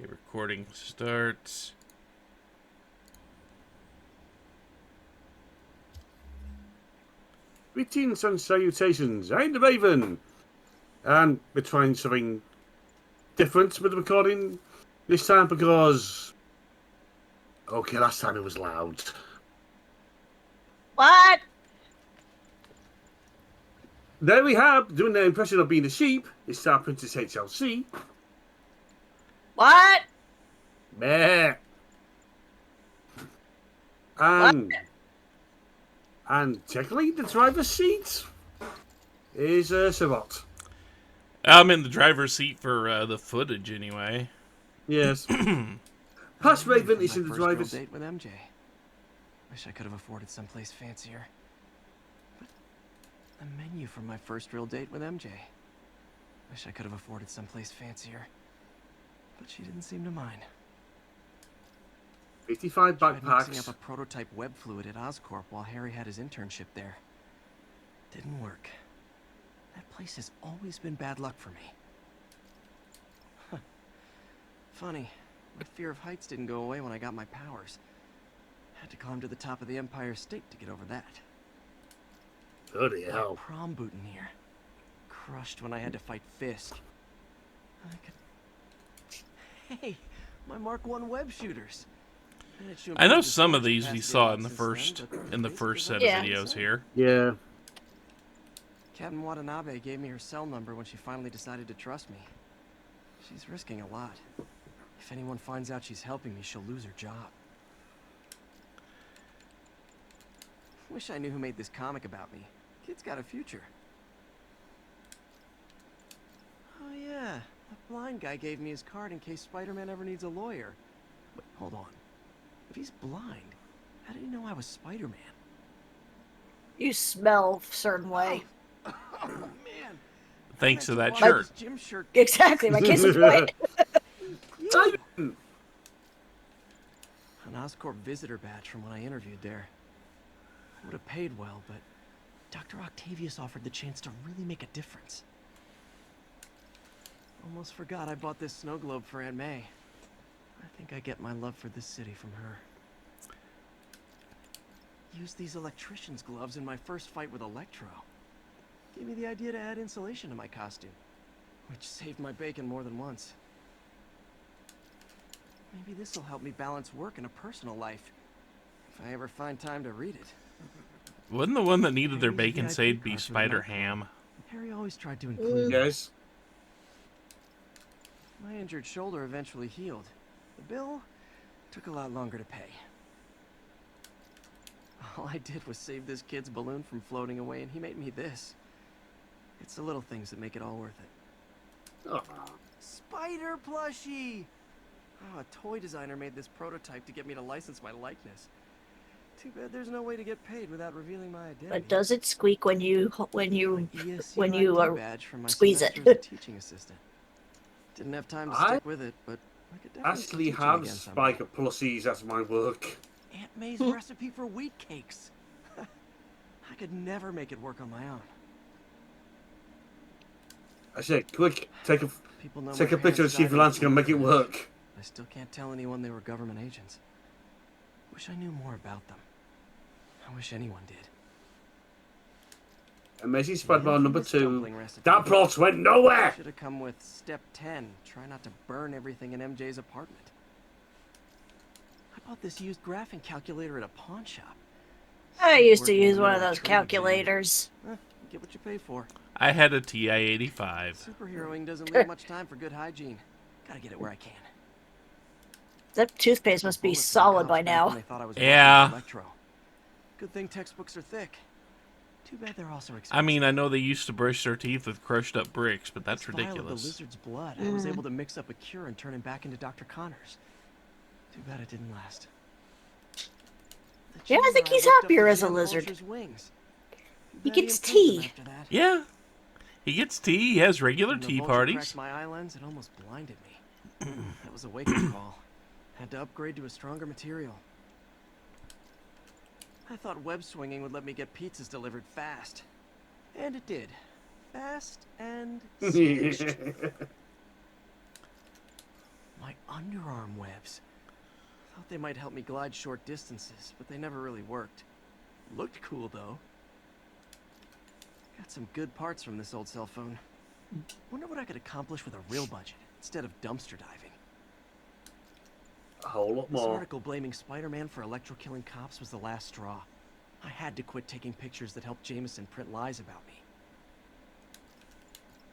Okay, recording starts. Greetings and salutations, I'm the Raven, and we're trying something different with the recording this time because, okay, last time it was loud. What? There we have, doing the impression of being a sheep, is StarprincessHLC. What? Meh. And technically the driver's seat is Sabot. I'm in the driver's seat for the footage anyway. Yes. Past Raven is in the first driver's real date with MJ. Wish I could have afforded someplace fancier. But the menu for my first real date with MJ. Wish I could have afforded someplace fancier. But she didn't seem to mind. 55 Tried mixing backpacks. up a prototype web fluid at Oscorp while Harry had his internship there. Didn't work. That place has always been bad luck for me. Huh. Funny, my fear of heights didn't go away when I got my powers. Had to climb to the top of the Empire State to get over that. Bloody My hell. prom boutonniere. Crushed when I had to fight Fisk. Hey, my Mark I web shooters. I know some of these we saw in the first set of Yeah. videos here. Yeah. Captain Watanabe gave me her cell number when she finally decided to trust me. She's risking a lot. If anyone finds out she's helping me, she'll lose her job. Wish I knew who made this comic about me. Kid's got a future. Oh yeah, that blind guy gave me his card in case Spider-Man ever needs a lawyer. Wait, hold on. If he's blind, how did he know I was Spider-Man? You smell a certain way. Oh man! Thanks to that Why shirt. this gym shirt? Exactly, my case in point. An Oscorp visitor badge from when I interviewed there. I would have paid well, but Dr. Octavius offered the chance to really make a difference. Almost forgot I bought this snow globe for Aunt May. I think I get my love for this city from her. Used these electrician's gloves in my first fight with Electro. Gave me the idea to add insulation to my costume, which saved my bacon more than once. Maybe this will help me balance work and a personal life, if I ever find time to read it. Wouldn't the one that needed their Maybe bacon VIP saved be card for the Spider night club. Ham? Harry always tried to include me. Yes. My injured shoulder eventually healed. The bill took a lot longer to pay. All I did was save this kid's balloon from floating away, and he made me this. It's the little things that make it all worth it. Oh. Spider plushie! Oh, a toy designer made this prototype to get me to license my likeness. Too bad there's no way to get paid without revealing my identity. But does it squeak when you My ESC when ID you badge from my squeeze it? semester as a teaching assistant. Didn't have time to I stick with it, but I could definitely actually keep teaching have again someday. Spiker plushies as my work. Aunt May's recipe for wheat cakes. I could never make it work on my own. I said, quick, take a People know take my a picture and parents see if died Lance can when make it I was work. I still can't tell anyone they were government agents. Wish I knew more about them. I wish anyone did. Amazing Spider-Man number Infamous 2. dumpling recipe. That plot went nowhere! Should have come with step 10. Try not to burn everything in MJ's apartment. I bought this used graphing calculator at a pawn shop. I used to Working use on one of a those trade calculators. exam. Get what you pay for. I had a TI-85. Superheroing doesn't leave much time for good hygiene. Gotta get it where I can. That toothpaste must be Bullets from solid cops by back when now. they thought I was Yeah. working with Electro. Good thing textbooks are thick. Too bad they're also expensive. I mean, I know they used to brush their teeth with crushed up bricks, but that's This vial of the ridiculous. lizard's blood. I was able to mix up a cure and turn him back into Dr. Connors. Too bad it didn't last. The Yeah, I chamber think he's looked up happier to as a Jam lizard. Vulture's wings. Too He bad gets improved him tea. after that. Yeah. He gets tea. He has regular When the tea vulture parties. cracked my eye lens, it almost blinded me. That was a wake-up call. Had to upgrade to a stronger material. I thought web swinging would let me get pizzas delivered fast. And it did. Fast and stitched. My underarm webs. Thought they might help me glide short distances, but they never really worked. Looked cool, though. Got some good parts from this old cell phone. Wonder what I could accomplish with a real budget, instead of dumpster diving. A whole lot This more. article blaming Spider-Man for electro-killing cops was the last straw. I had to quit taking pictures that helped Jameson print lies about me.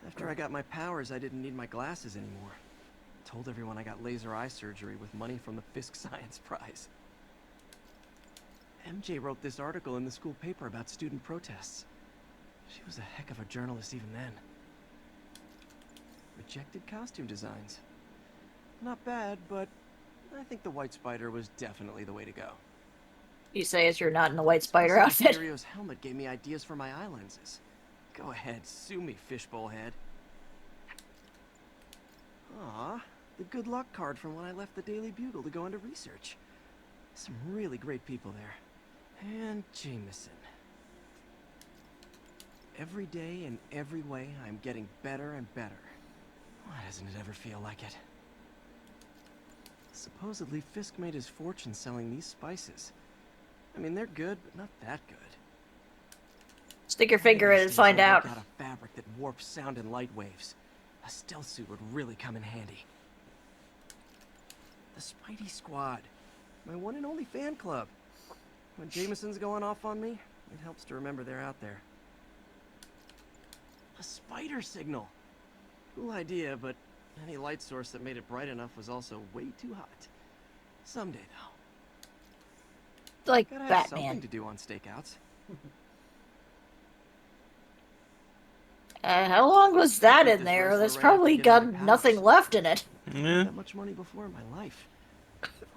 After I got my powers, I didn't need my glasses anymore. Told everyone I got laser eye surgery with money from the Fisk Science Prize. MJ wrote this article in the school paper about student protests. She was a heck of a journalist even then. Rejected costume designs. Not bad, but I think the White Spider was definitely the way to go. You say as you're not in the White Spider Especially outfit. Mysterio's helmet gave me ideas for my eye lenses. Go ahead, sue me, fishbowl head. Aw, the good luck card from when I left the Daily Bugle to go into research. Some really great people there. And Jameson. Every day in every way, I'm getting better and better. Why doesn't it ever feel like it? Supposedly, Fisk made his fortune selling these spices. I mean, they're good, but not that good. Stick your finger in it and find out. Got a fabric that warps sound in light waves. A stealth suit would really come in handy. The Spidey Squad. My one and only fan club. When Jameson's going off on me, it helps to remember they're out there. A spider signal. Cool idea, but any light source that made it bright enough was also way too hot. Someday, though. Like Gotta have Batman. something to do on stakeouts. How long was that in there? There's probably got nothing left in it. Yeah. That much money before in my life.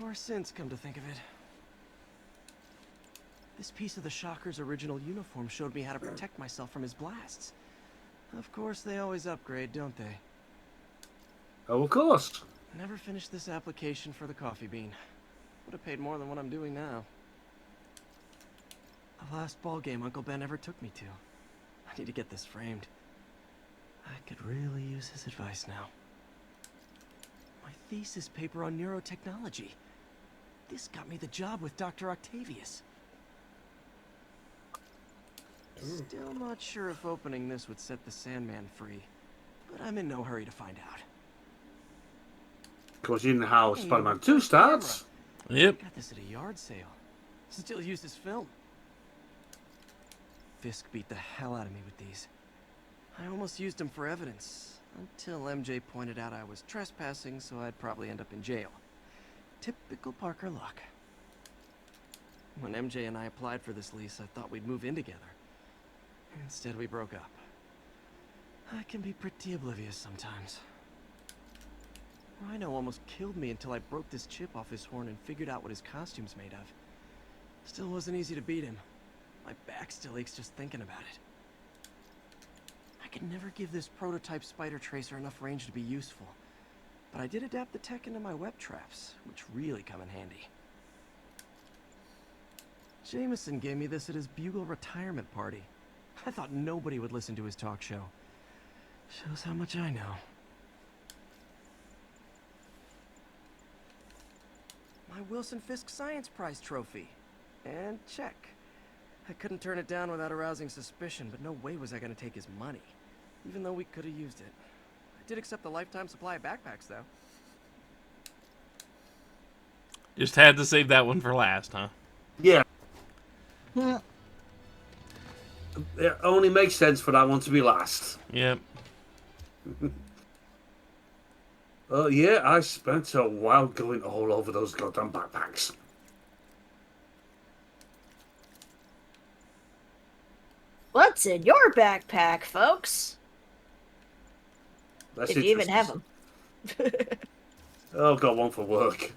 Or since, come to think of it. This piece of the Shocker's original uniform showed me how to protect myself from his blasts. Of course, they always upgrade, don't they? Oh, of course. Never finished this application for the coffee bean. Would have paid more than what I'm doing now. The last ball game Uncle Ben ever took me to. I need to get this framed. I could really use his advice now. My thesis paper on neurotechnology. This got me the job with Dr. Octavius. Still not sure if opening this would set the Sandman free, but I'm in no hurry to find out. Of course, you know how Hey, Spider-Man 2 starts. Yep. Got this at a yard sale. Still use this film. Fisk beat the hell out of me with these. I almost used them for evidence, until MJ pointed out I was trespassing, so I'd probably end up in jail. Typical Parker luck. When MJ and I applied for this lease, I thought we'd move in together. Instead, we broke up. I can be pretty oblivious sometimes. Rhino almost killed me until I broke this chip off his horn and figured out what his costume's made of. Still wasn't easy to beat him. My back still aches just thinking about it. I could never give this prototype spider tracer enough range to be useful, but I did adapt the tech into my web traps, which really come in handy. Jameson gave me this at his Bugle retirement party. I thought nobody would listen to his talk show. Shows how much I know. My Wilson Fisk Science Prize trophy. And check. I couldn't turn it down without arousing suspicion, but no way was I going to take his money. Even though we could have used it. I did accept a lifetime supply of backpacks, though. Just had to save that one for last, huh? Yeah. It only makes sense for that one to be last. Yep. Oh, yeah, I spent a while going all over those goddamn backpacks. What's in your backpack, folks? That's If you even have them. Oh, got one for work.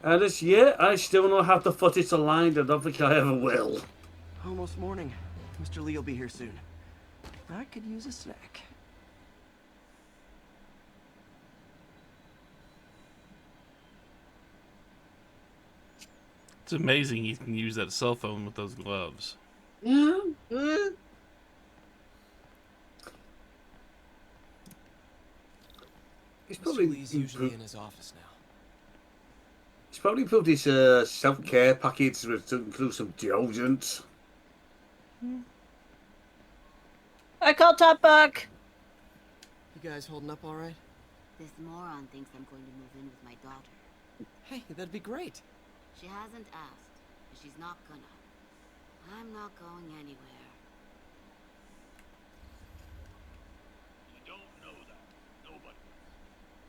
And this year, I still know how the footage aligned. I don't think I ever will. Almost morning. Mr. Lee will be here soon. I could use a snack. It's amazing you can use that cell phone with those gloves. He's Mr. probably Lee's usually in his office now. He's probably improved his self-care package to include some deodorant. I call Top Buck. You guys holding up all right? This moron thinks I'm going to move in with my daughter. Hey, that'd be great. She hasn't asked, and she's not gonna. I'm not going anywhere. You don't know that. Nobody.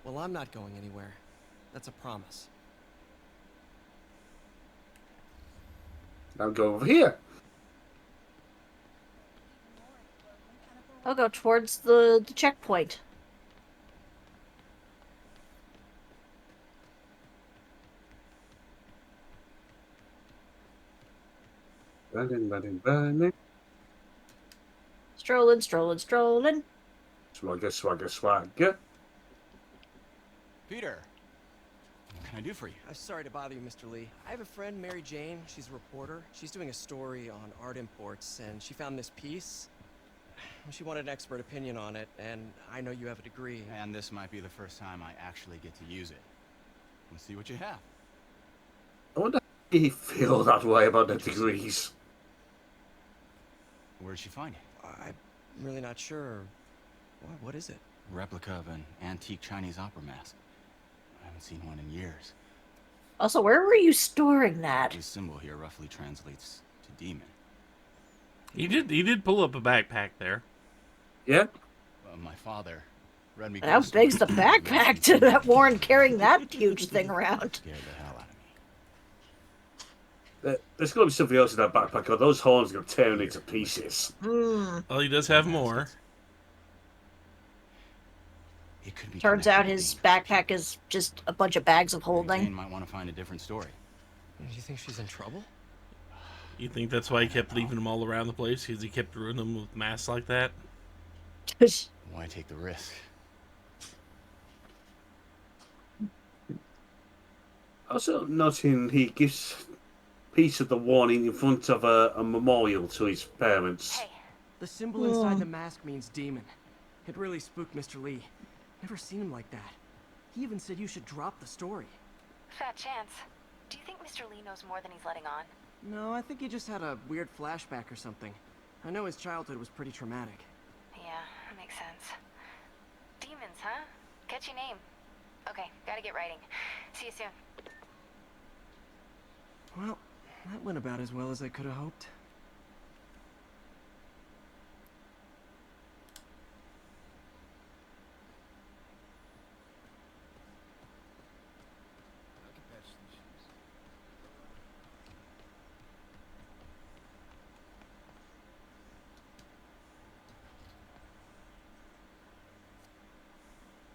Well, I'm not going anywhere. That's a promise. Now go over here. I'll go towards the checkpoint. Running. Strolling, strolling, strolling. Swagger. Peter, what can I do for you? I'm sorry to bother you, Mr. Lee. I have a friend, Mary Jane. She's a reporter. She's doing a story on art imports, and she found this piece. She wanted an expert opinion on it, and I know you have a degree. And this might be the first time I actually get to use it. Let's see what you have. I wonder how you feel that way about the degrees. Where'd she find it? I'm really not sure. What is it? Replica of an antique Chinese opera mask. I haven't seen one in years. Also, where were you storing that? This symbol here roughly translates to demon. He did pull up a backpack there. Yeah? My father read me. That begs the backpack to that Warren carrying that huge thing around. Scared the hell out of me. There's got to be something else in that backpack, or those horns are going to tear it into pieces. Hmm. Well, he does have more. It could be Turns out his backpack is just a bunch of bags of Jane holding. might want to find a different story. Do you think she's in trouble? You think that's why he kept leaving them all around the place? Because he kept ruining them with masks like that? Why take the risk? Also noting he gives a piece of the warning in front of a memorial to his parents. The symbol inside the mask means demon. It really spooked Mr. Lee. Never seen him like that. He even said you should drop the story. Fat chance. Do you think Mr. Lee knows more than he's letting on? No, I think he just had a weird flashback or something. I know his childhood was pretty traumatic. Yeah, that makes sense. Demons, huh? Catchy name. Okay, gotta get writing. See you soon. Well, that went about as well as I could have hoped.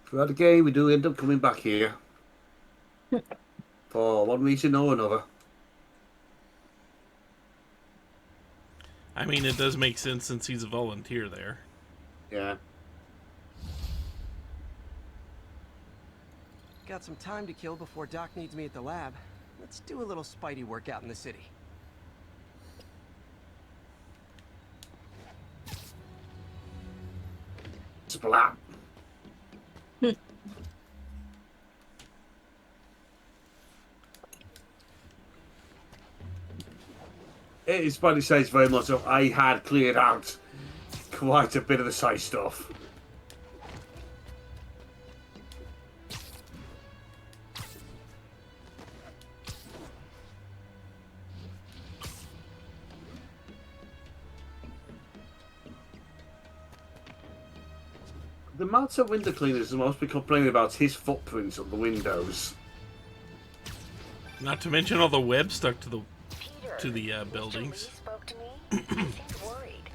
Throughout the game, we do end up coming back here. For one reason or another. I mean, it does make sense since he's a volunteer there. Yeah. Got some time to kill before Doc needs me at the lab. Let's do a little Spidey workout in the city. Splat. It's funny says very much of I had cleared out quite a bit of the side stuff. The Malta window cleaners are mostly complaining about his footprints on the windows. Not to mention all the web stuck to the Peter, buildings. Mr. Lee spoke to me. He seemed worried.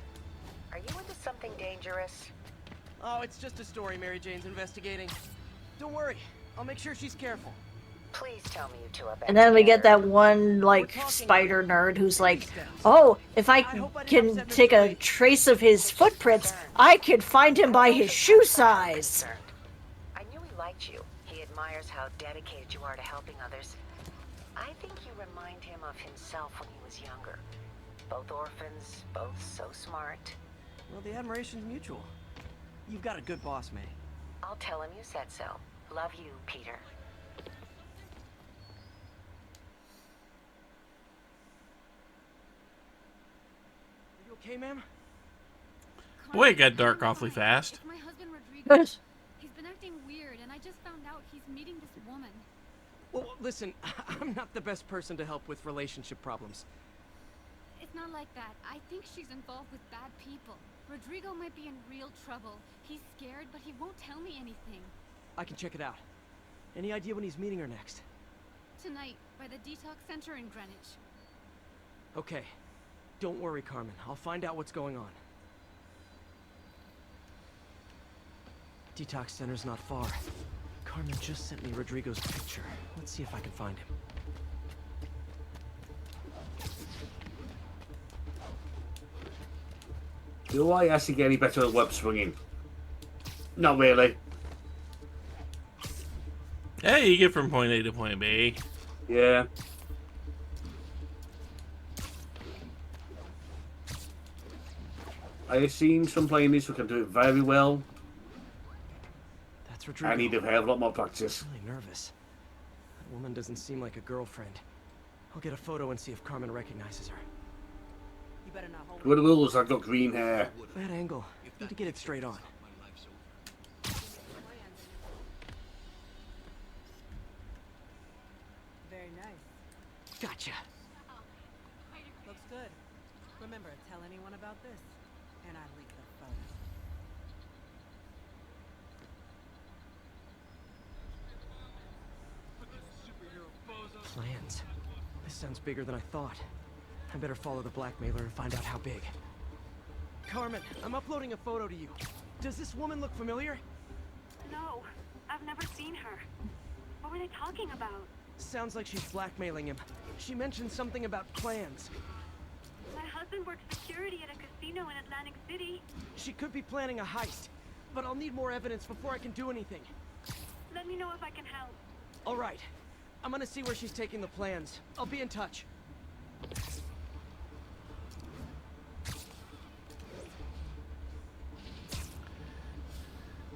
Are you into something dangerous? Oh, it's just a story Mary Jane's investigating. Don't worry, I'll make sure she's careful. Please tell me you two are back And then we get together. that one, like, spider nerd who's like, oh, if I can take a trace of his footprints, I could find him by his shoe size. I knew he liked you. He admires how dedicated you are to helping others. I think you remind him of himself when he was younger. Both orphans, both so smart. Well, the admiration's mutual. You've got a good boss, May. I'll tell him you said so. Love you, Peter. Are you okay, ma'am? Boy, it got dark awfully fast. It's my husband Rodrigo. He's been acting weird, and I just found out he's meeting this woman. Well, listen, I'm not the best person to help with relationship problems. It's not like that. I think she's involved with bad people. Rodrigo might be in real trouble. He's scared, but he won't tell me anything. I can check it out. Any idea when he's meeting her next? Tonight, by the detox center in Greenwich. Okay. Don't worry, Carmen. I'll find out what's going on. Detox center's not far. Carmen just sent me Rodrigo's picture. Let's see if I can find him. Do I actually get any better at web swinging? Not really. Hey, you get from point A to point B. Yeah. I have seen some playing this who can do it very well. That's Rodrigo. I need to have a lot more practice. I'm really nervous. That woman doesn't seem like a girlfriend. I'll get a photo and see if Carmen recognizes her. You better not hold Good rules, I've got green hair. Bad angle. Need to get it straight on. Very nice. Gotcha. Looks good. Remember, tell anyone about this, and I leak the photo. Plans. This sounds bigger than I thought. I better follow the blackmailer and find out how big. Carmen, I'm uploading a photo to you. Does this woman look familiar? No, I've never seen her. What were they talking about? Sounds like she's blackmailing him. She mentioned something about plans. My husband works security at a casino in Atlantic City. She could be planning a heist, but I'll need more evidence before I can do anything. Let me know if I can help. All right. I'm gonna see where she's taking the plans. I'll be in touch.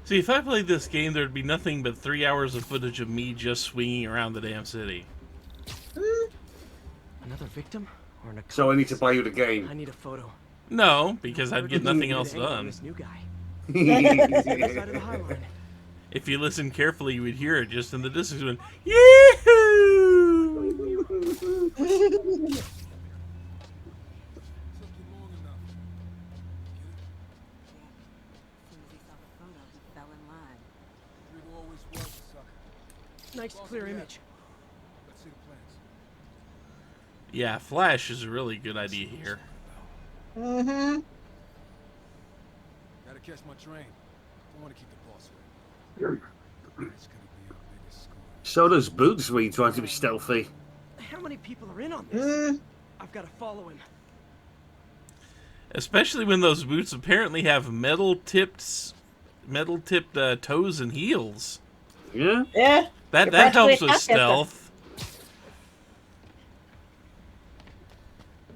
See, if I played this game, there'd be nothing but 3 hours of footage of me just swinging around the damn city. Another victim? Or an So I need to buy you the game. I need a photo. No, because I'd get nothing else Angle on done. This new guy. Side of the High Line. If you listen carefully, you would hear it just in the distance when, Yee-hoo! As soon as he saw the photo, he fell in line. Rodrigo always was a sucker. Nice clear image. Let's see the plans. Yeah, Flash is a really good idea here. Gotta catch my train. Don't want to keep the boss waiting. It's gonna be our biggest score. So does Boots when he's trying to be stealthy. How many people are in on this? I've got to follow him. Especially when those boots apparently have metal-tipped toes and heels. Yeah? Yeah. That You're helps practically with half stealth.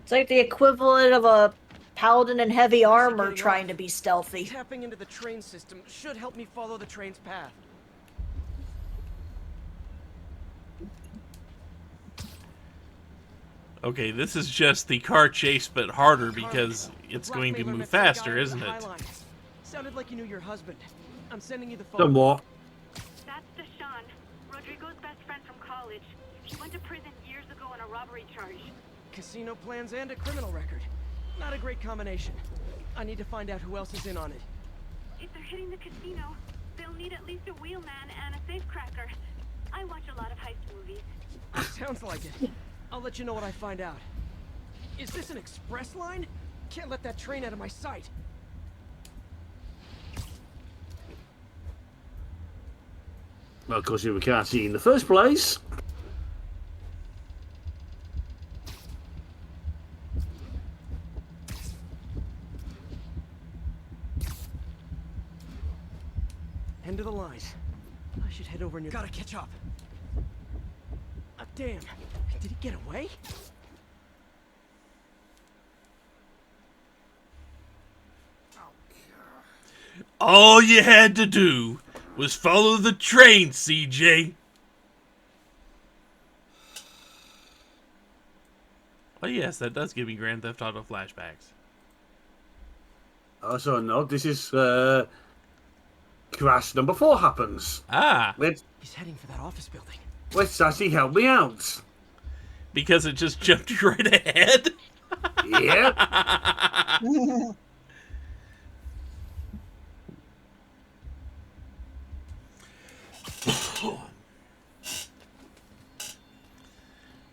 It's like the equivalent of a paladin in heavy armor getting trying off. to be stealthy. Tapping into the train system should help me follow the train's path. Okay, this is just the car chase, but harder because it's going to Blackmailer move met some guy faster, on the isn't High it? Line. Sounded like you knew your husband. I'm sending you the photo. Somewhat. That's Deshaun, Rodrigo's best friend from college. He went to prison years ago on a robbery charge. Casino plans and a criminal record. Not a great combination. I need to find out who else is in on it. If they're hitting the casino, they'll need at least a wheelman and a safecracker. I watch a lot of heist movies. Sounds like it. I'll let you know what I find out. Is this an express line? Can't let that train out of my sight. Well, of course, we can't see in the first place. End of the line. I should head over near. Gotta catch up. Damn. Did he get away? All you had to do was follow the train, CJ. Oh yes, that does give me Grand Theft Auto flashbacks. Also, no, this is crash number 4 happens. Ah. He's heading for that office building. Let's actually help me out. Because it just jumped right ahead? Yep.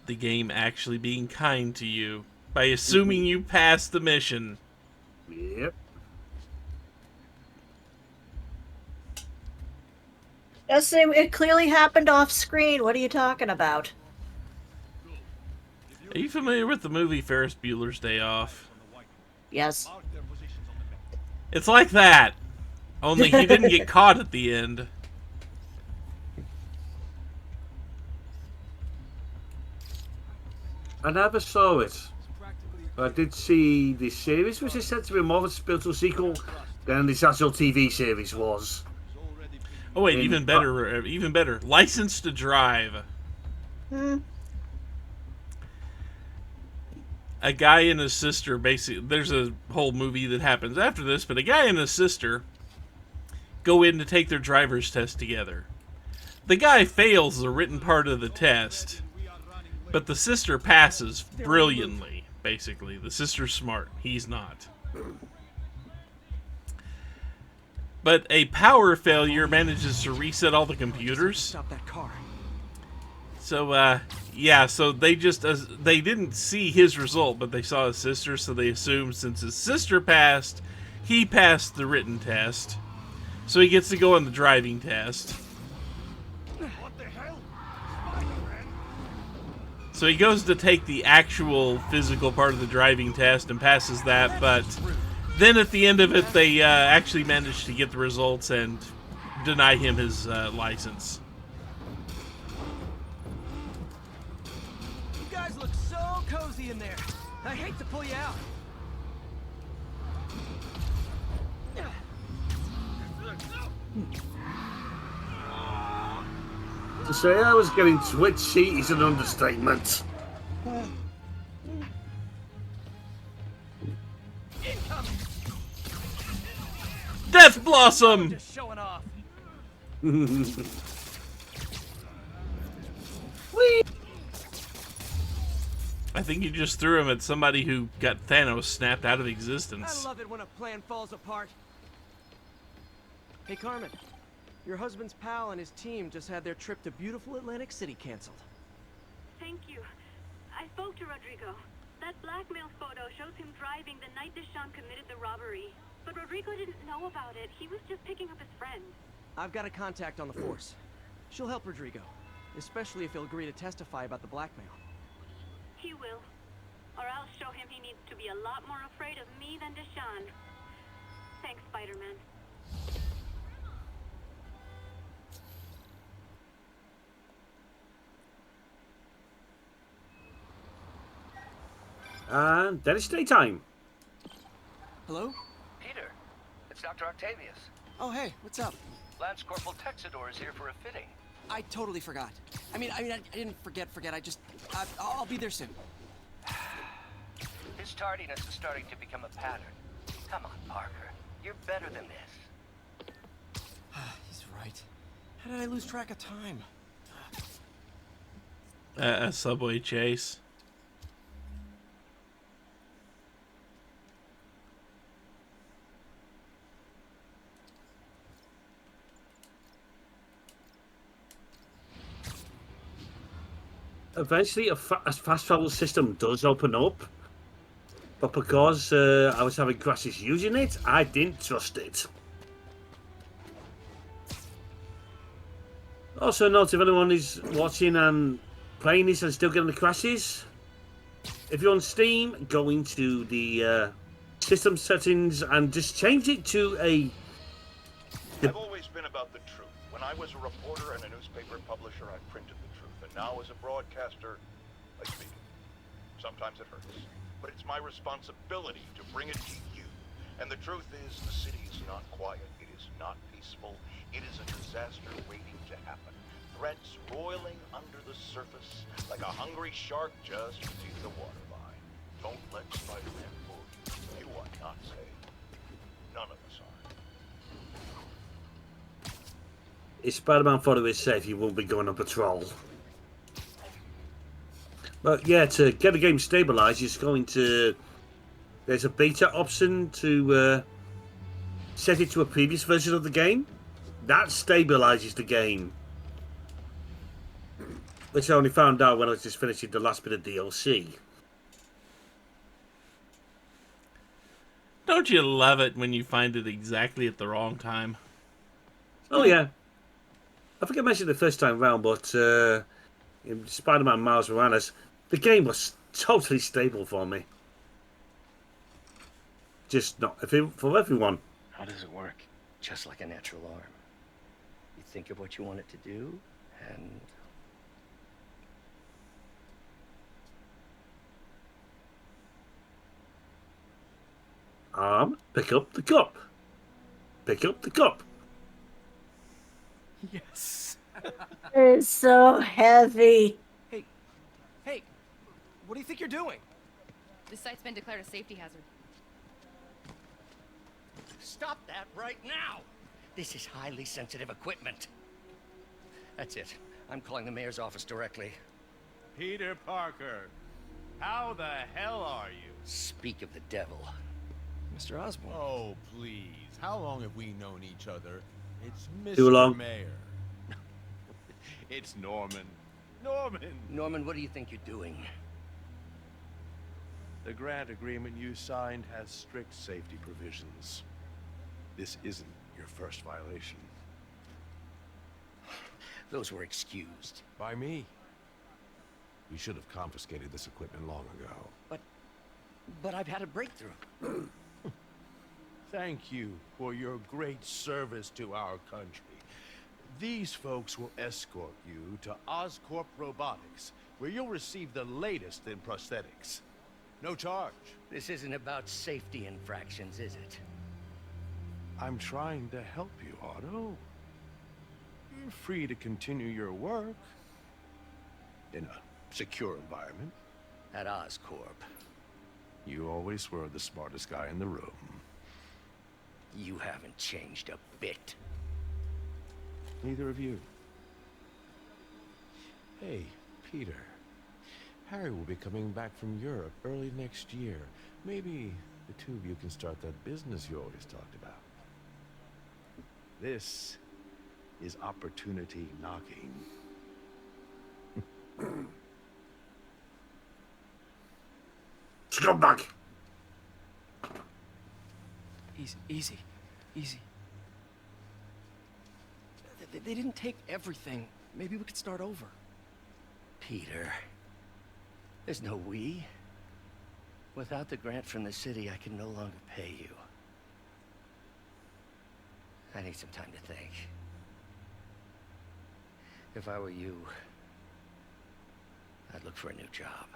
The game actually being kind to you by assuming you passed the mission. Yep. Yes, it clearly happened off screen. What are you talking about? Are you familiar with the movie Ferris Bueller's Day Off? Yes. It's like that. Only he didn't get caught at the end. I never saw it. I did see the series, which is said to be more of a spiritual sequel than this actual TV series was. Oh wait, even better, even better. License to Drive. A guy and his sister, basically, there's a whole movie that happens after this, but a guy and his sister go in to take their driver's test together. The guy fails the written part of the test, but the sister passes brilliantly, basically. The sister's smart. He's not. But a power failure manages to reset all the computers. Stop that car. So, yeah, so they just, they didn't see his result, but they saw his sister, so they assumed since his sister passed, he passed the written test. So he gets to go on the driving test. What the hell? So he goes to take the actual physical part of the driving test and passes that, but then at the end of it, they actually manage to get the results and deny him his license. You guys look so cozy in there. I hate to pull you out. To say I was getting twitchy is an understatement. Death Blossom! Just showing off. I think you just threw him at somebody who got Thanos snapped out of existence. I love it when a plan falls apart. Hey, Carmen. Your husband's pal and his team just had their trip to beautiful Atlantic City canceled. Thank you. I spoke to Rodrigo. That blackmail photo shows him driving the night Deshawn committed the robbery. But Rodrigo didn't know about it. He was just picking up his friend. I've got a contact on the force. She'll help Rodrigo, especially if he'll agree to testify about the blackmail. He will. Or I'll show him he needs to be a lot more afraid of me than Deshawn. Thanks, Spider-Man. And then it's daytime. Hello? Peter, it's Dr. Octavius. Oh, hey, what's up? Lance Corporal Texador is here for a fitting. I totally forgot. I didn't forget. I'll be there soon. His tardiness is starting to become a pattern. Come on, Parker. You're better than this. He's right. How did I lose track of time? A subway chase. Eventually, a fast travel system does open up, but because I was having crashes using it, I didn't trust it. Also, note if anyone is watching and playing this and still getting the crashes, if you're on Steam, go into the system settings and just change it to a. I've always been about the truth. When I was a reporter and a newspaper publisher, I printed the truth. And now as a broadcaster, I speak it. Sometimes it hurts. But it's my responsibility to bring it to you. And the truth is, the city is not quiet. It is is not peaceful. It is a disaster waiting to happen. Threats roiling under the surface like a hungry shark just beneath the waterline. Don't let Spider-Man fool you. You are not safe. None of us are. If Spider-Man thought it was safe, he wouldn't be going on patrol. But yeah, to get the game stabilized, it's going to... There's a beta option to set it to a previous version of the game. That stabilizes the game. Which I only found out when I was just finishing the last bit of DLC. Don't you love it when you find it exactly at the wrong time? Oh yeah. I think I mentioned it the first time round, but in Spider-Man Miles Morales, the game was totally stable for me. Just not for everyone. How does it work? Just like a natural arm. You think of what you want it to do, and... Arm, pick up the cup. Pick up the cup. Yes. It's so heavy. Hey, what do you think you're doing? This site's been declared a safety hazard. Stop that right now! This is highly sensitive equipment. That's it. I'm calling the mayor's office directly. Peter Parker, how the hell are you? Speak of the devil. Mr. Osborn. Oh, please. How long have we known each other? It's Too long. Mr. Mayor. It's Norman. Norman! Norman, what do you think you're doing? The grant agreement you signed has strict safety provisions. This isn't your first violation. Those were excused. By me. We should have confiscated this equipment long ago. But I've had a breakthrough. Thank you for your great service to our country. These folks will escort you to Oscorp Robotics, where you'll receive the latest in prosthetics. No charge. This isn't about safety infractions, is it? I'm trying to help you, Otto. You're free to continue your work in a secure environment. At Oscorp. You always were the smartest guy in the room. You haven't changed a bit. Neither of you. Hey, Peter. Harry will be coming back from Europe early next year. Maybe the two of you can start that business you always talked about. This is opportunity knocking. Scumbag! Easy. They didn't take everything. Maybe we could start over. Peter. There's no we. Without the grant from the city, I can no longer pay you. I need some time to think. If I were you, I'd look for a new job.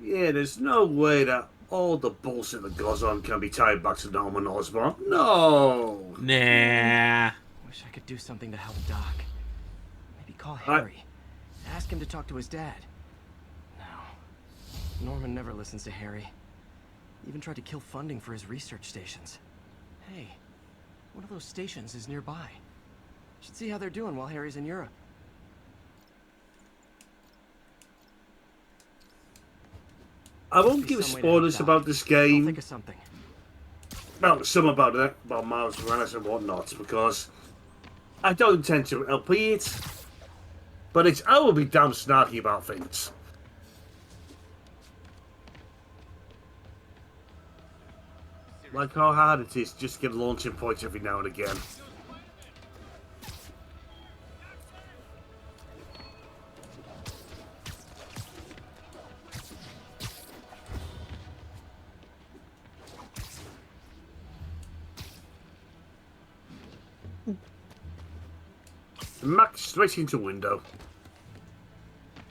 Yeah, there's no way that all the bullshit that goes on can be tied back to Norman Osborn. No! Nah. Wish I could do something to help Doc. Maybe call Harry. Ask him to talk to his dad. No. Norman never listens to Harry. Even tried to kill funding for his research stations. Hey, one of those stations is nearby. Should see how they're doing while Harry's in Europe. I won't give spoilers about this game. I'll think of something. Well, some about it, about Miles Morales and whatnot, because I don't intend to LP it, but I will be damn snarky about things. Like how hard it is just to get launching points every now and again. Smack straight into window.